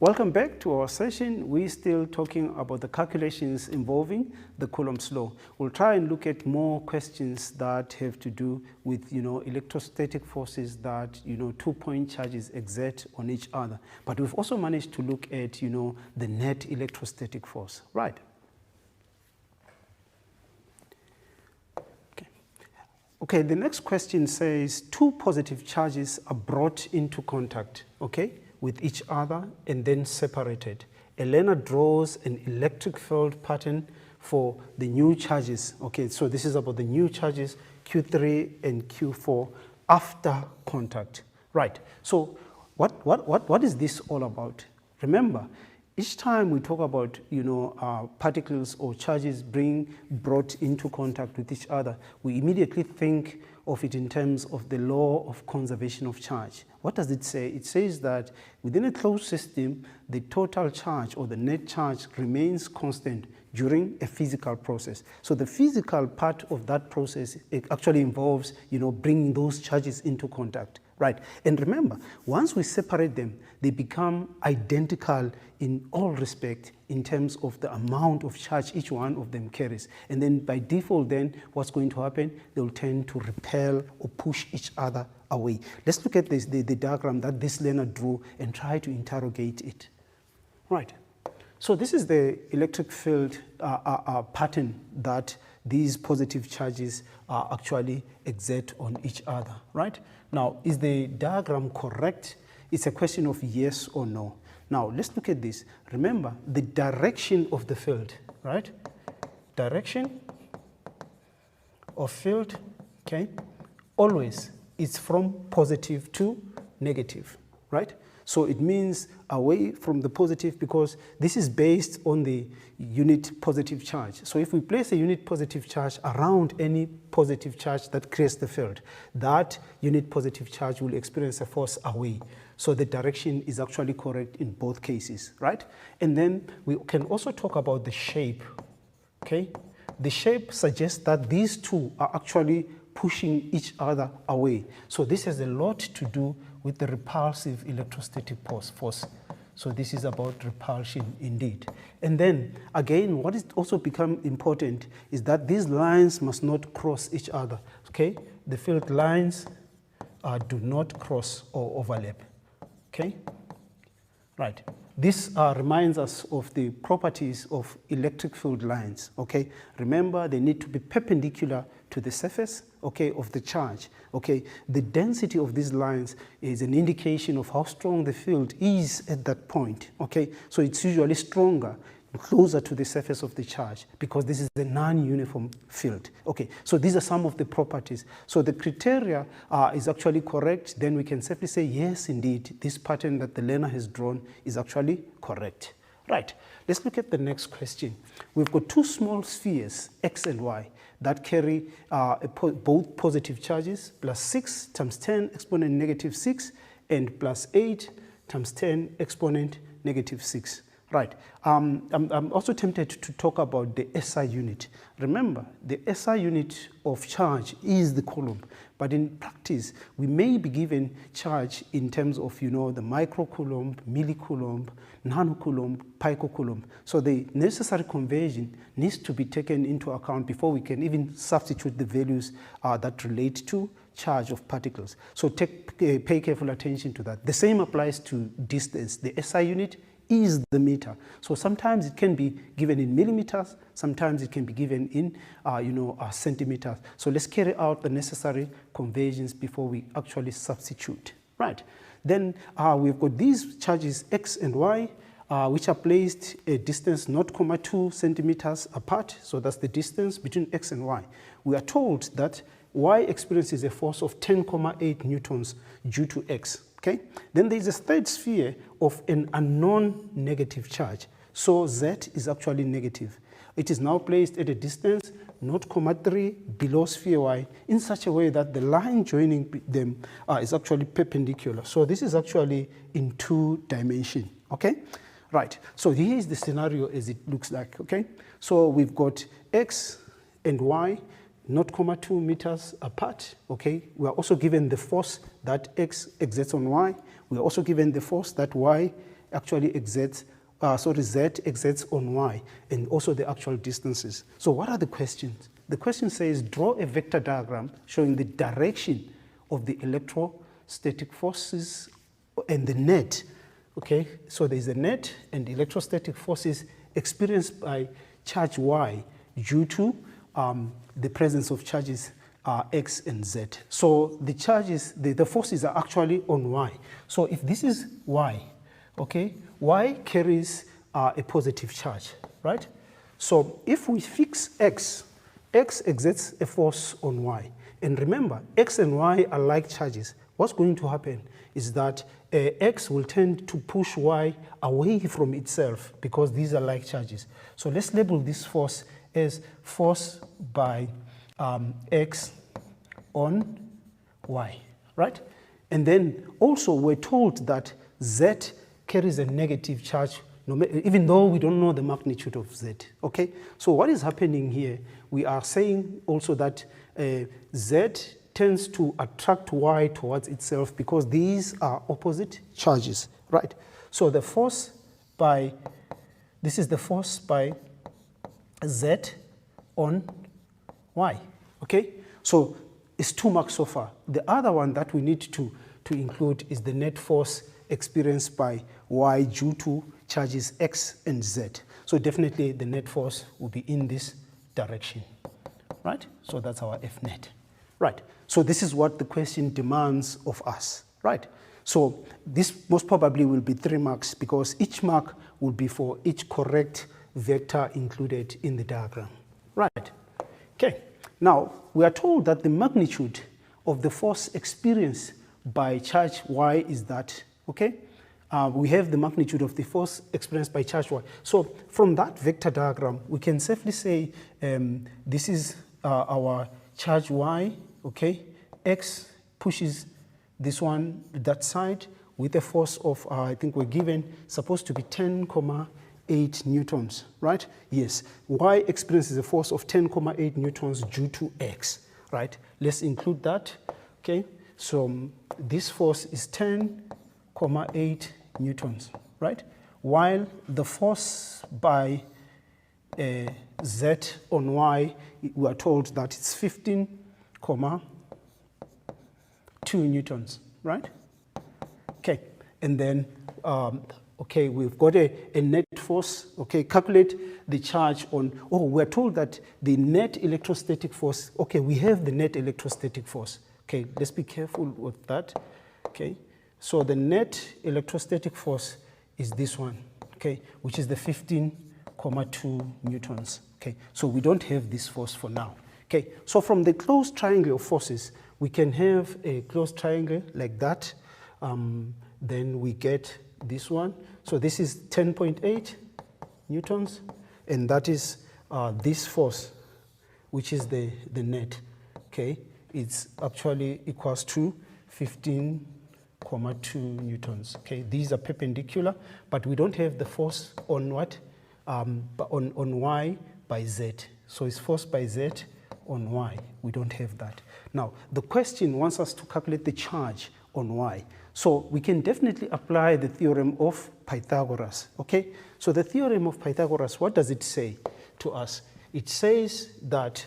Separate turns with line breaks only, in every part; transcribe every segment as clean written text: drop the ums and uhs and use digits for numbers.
Welcome back to our session. We're still talking about the calculations involving the Coulomb's law. We'll try and look at more questions that have to do with, electrostatic forces that, 2-point charges exert on each other. But we've also managed to look at, the net electrostatic force, right? Okay, the next question says two positive charges are brought into contact, with each other and then separated. A learner draws an electric field pattern for the new charges. Okay, so this is about the new charges Q3 and Q4 after contact. Right, so what is this all about? Remember, each time we talk about, particles or charges being brought into contact with each other, we immediately think of it in terms of the law of conservation of charge. What does it say? It says that within a closed system, the total charge or the net charge remains constant during a physical process. So the physical part of that process, it actually involves, bringing those charges into contact. Right, and remember, once we separate them, they become identical in all respect in terms of the amount of charge each one of them carries. And then by default then, what's going to happen? They'll tend to repel or push each other away. Let's look at this, the diagram that this learner drew and try to interrogate it. Right, so this is the electric field pattern that these positive charges actually exert on each other, right? Now, is the diagram correct? It's a question of yes or no. Now, let's look at this. Remember, the direction of the field, right? Direction of field, always is from positive to negative, right? So it means away from the positive because this is based on the unit positive charge. So if we place a unit positive charge around any positive charge that creates the field, that unit positive charge will experience a force away. So the direction is actually correct in both cases, right? And then we can also talk about the shape, The shape suggests that these two are actually pushing each other away. So this has a lot to do with the repulsive electrostatic force. So this is about repulsion indeed. And then again, what is also become important is that these lines must not cross each other, The field lines do not cross or overlap, Right. This reminds us of the properties of electric field lines, Remember, they need to be perpendicular to the surface, of the charge, The density of these lines is an indication of how strong the field is at that point, So it's usually stronger, closer to the surface of the charge because this is a non-uniform field. So these are some of the properties. So the criteria is actually correct. Then we can safely say, yes, indeed, this pattern that the learner has drawn is actually correct. Right, let's look at the next question. We've got two small spheres, X and Y, that carry both positive charges, plus 6 times 10 exponent negative 6, and plus 8 times 10 exponent negative 6. Right. I'm also tempted to talk about the SI unit. Remember, the SI unit of charge is the Coulomb, but in practice, we may be given charge in terms of, the microcoulomb, millicoulomb, nanocoulomb, picocoulomb. So the necessary conversion needs to be taken into account before we can even substitute the values that relate to charge of particles. So pay careful attention to that. The same applies to distance. The SI unit is the meter. So sometimes it can be given in millimeters, sometimes it can be given in, centimeters. So let's carry out the necessary conversions before we actually substitute, right? Then we've got these charges X and Y, which are placed a distance 0.2 centimeters apart. So that's the distance between X and Y. We are told that Y experiences a force of 10.8 newtons due to X. Then there is a third sphere of an unknown negative charge. So Z is actually negative. It is now placed at a distance 0.3 below sphere Y in such a way that the line joining them is actually perpendicular. So this is actually in 2 dimensions, Right, so here is the scenario as it looks like, So we've got X and Y 0.2 meters apart, We are also given the force that X exerts on Y. We are also given the force that Y actually exerts, Z exerts on Y, and also the actual distances. So what are the questions? The question says, draw a vector diagram showing the direction of the electrostatic forces and the net. Okay, so there's a net and electrostatic forces experienced by charge Y due to the presence of charges X and Z. So the charges, the forces are actually on Y. So if this is Y, okay, Y carries a positive charge, right? So if we fix X, X exerts a force on Y. And remember, X and Y are like charges. What's going to happen is that X will tend to push Y away from itself because these are like charges. So let's label this force as force by X on Y, right? And then also we're told that Z carries a negative charge, even though we don't know the magnitude of Z, okay? So what is happening here? We are saying also that Z tends to attract Y towards itself because these are opposite charges, right? So the force by, this is the force by Z on Y, okay? So it's 2 marks so far. The other one that we need to include is the net force experienced by Y due to charges X and Z. So definitely the net force will be in this direction, right? So that's our F net, right? So this is what the question demands of us, right? So this most probably will be 3 marks because each mark will be for each correct vector included in the diagram, right? Okay, now we are told that the magnitude of the force experienced by charge Y is that, okay? We have the magnitude of the force experienced by charge Y. So from that vector diagram, we can safely say this is our charge Y, okay? X pushes this one, that side, with a force of, I think we're given, supposed to be 10,8 newtons, right? Yes, Y experiences a force of 10,8 newtons due to X, right? Let's include that, okay? So this force is 10,8 newtons, right? While the force by Z on Y, we are told that it's 15,2 newtons, right? Okay, and then, okay, we've got a net force, okay, calculate the charge on, we're told that the net electrostatic force, okay, we have the net electrostatic force, okay, let's be careful with that, okay? So the net electrostatic force is this one, okay, which is the 15,2 newtons, okay? So we don't have this force for now, okay? So from the closed triangle of forces, we can have a closed triangle like that. Then we get this one. So this is 10.8 newtons, and that is this force, which is the net, okay? It's actually equals to 15,2 newtons, okay? These are perpendicular, but we don't have the force on what? On Y by Z. So it's force by Z on Y. We don't have that. Now, the question wants us to calculate the charge on Y. So we can definitely apply the theorem of Pythagoras, okay? So the theorem of Pythagoras, what does it say to us? It says that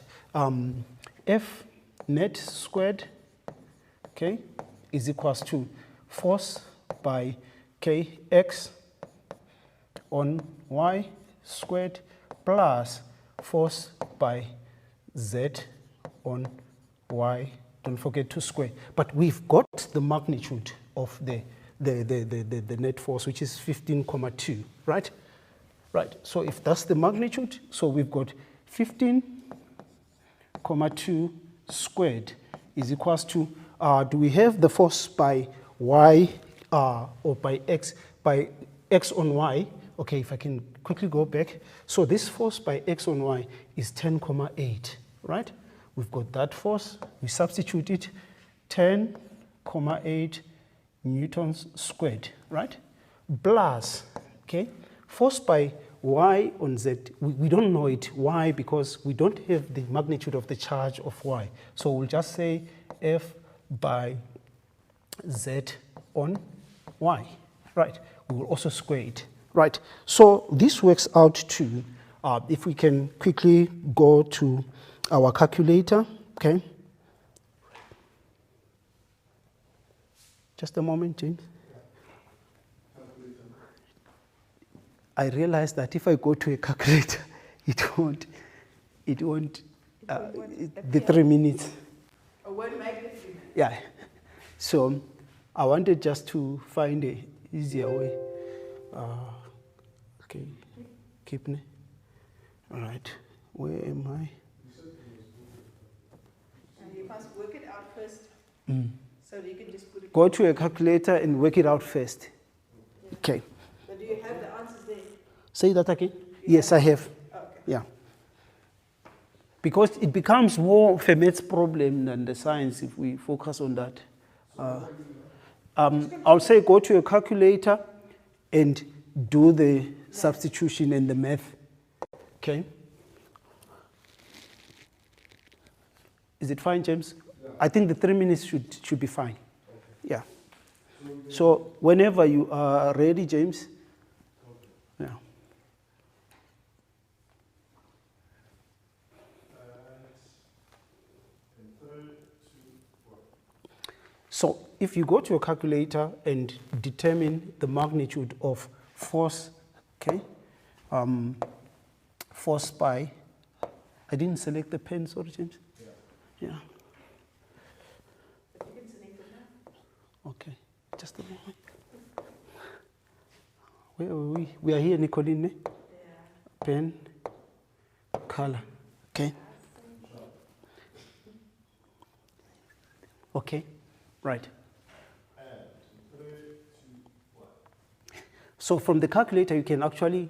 F net squared, okay, is equals to force by Kx on Y squared plus force by Z on Y, don't forget to square. But we've got the magnitude of the net force, which is 15,2, right? Right, so if that's the magnitude, so we've got 15,2 squared is equals to, do we have the force by Y or by X on Y? Okay, if I can quickly go back. So this force by X on Y is 10,8, right? We've got that force, we substitute it, 10,8 newtons squared, right? Plus, okay, force by Y on Z, we don't know it. Why? Because we don't have the magnitude of the charge of Y. So we'll just say F by Z on Y, right? we will also square it. Right, so this works out to, if we can quickly go to our calculator, okay? Just a moment, James. I realized that if I go to a calculator, it won't, the 3 minutes.
Or won't make the 3 minutes.
Yeah, so I wanted just to find an easier way. Okay, keep me. All right, where am I?
And you must work it out first. So you can just put it.
Go to a calculator and work it out first.
Yeah.
Okay.
But do you have the answers there?
Say that again. Yes, I have.
Okay.
Yeah. Because it becomes more of a maths problem than the science if we focus on that. I'll say go to a calculator and do the substitution and the math. Okay. Is it fine, James? Yeah. I think the 3 minutes should be fine. Okay. Yeah. So whenever you are ready, James. Okay. Yeah. So if you go to a calculator and determine the magnitude of force, okay, force by, I didn't select the pen, sorry, James. Yeah.
But you can select it now.
Okay, just a moment. Where are we? We are here, Nicoline.
Yeah.
Pen, color, okay. Okay, right. So from the calculator, you can actually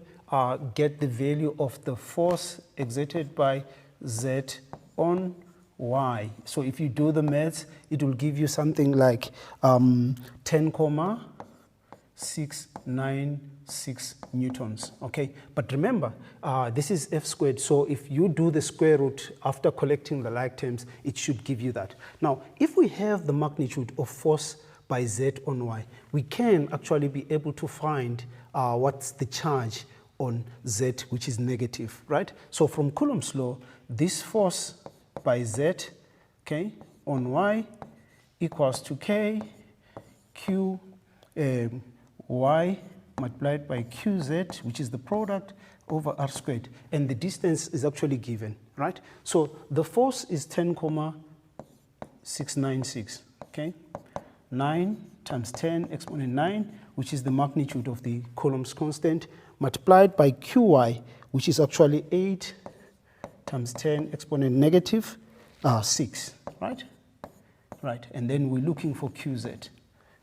get the value of the force exerted by Z on Y. So if you do the maths, it will give you something like 10,696 newtons, okay? But remember, this is F squared, so if you do the square root after collecting the like terms, it should give you that. Now, if we have the magnitude of force by Z on Y, we can actually be able to find what's the charge on Z, which is negative, right? So from Coulomb's law, this force by Z, okay, on Y equals to K, Q, Y multiplied by QZ, which is the product over R squared. And the distance is actually given, right? So the force is 10,696, okay? 9 times 10 exponent 9, which is the magnitude of the Coulomb's constant, multiplied by Qy, which is actually 8 times 10 exponent negative 6, right? Right, and then we're looking for Qz,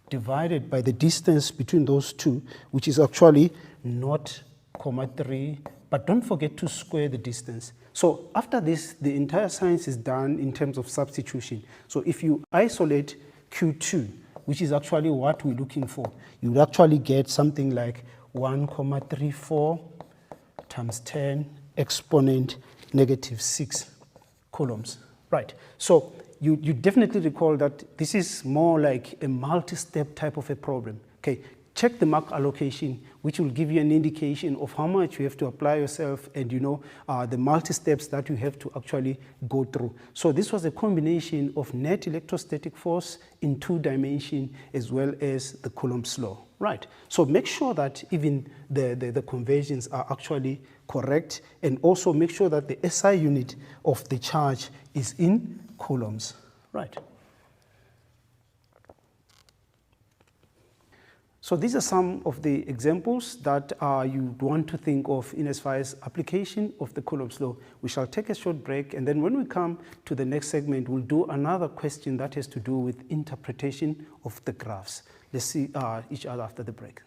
divided by the distance between those two, which is actually 0.3, but don't forget to square the distance. So after this, the entire science is done in terms of substitution. So if you isolate Q2, which is actually what we're looking for, you would actually get something like 1.34 times 10 exponent negative 6 coulombs. Right, so you definitely recall that this is more like a multi-step type of a problem. Okay, check the mark allocation, which will give you an indication of how much you have to apply yourself and the multi-steps that you have to actually go through. So this was a combination of net electrostatic force in 2 dimensions as well as the Coulomb's law. Right, so make sure that even the conversions are actually correct, and also make sure that the SI unit of the charge is in coulombs. Right. So these are some of the examples that you want to think of in as far as application of the Coulomb's law. We shall take a short break, and then when we come to the next segment, we'll do another question that has to do with interpretation of the graphs. Let's see each other after the break.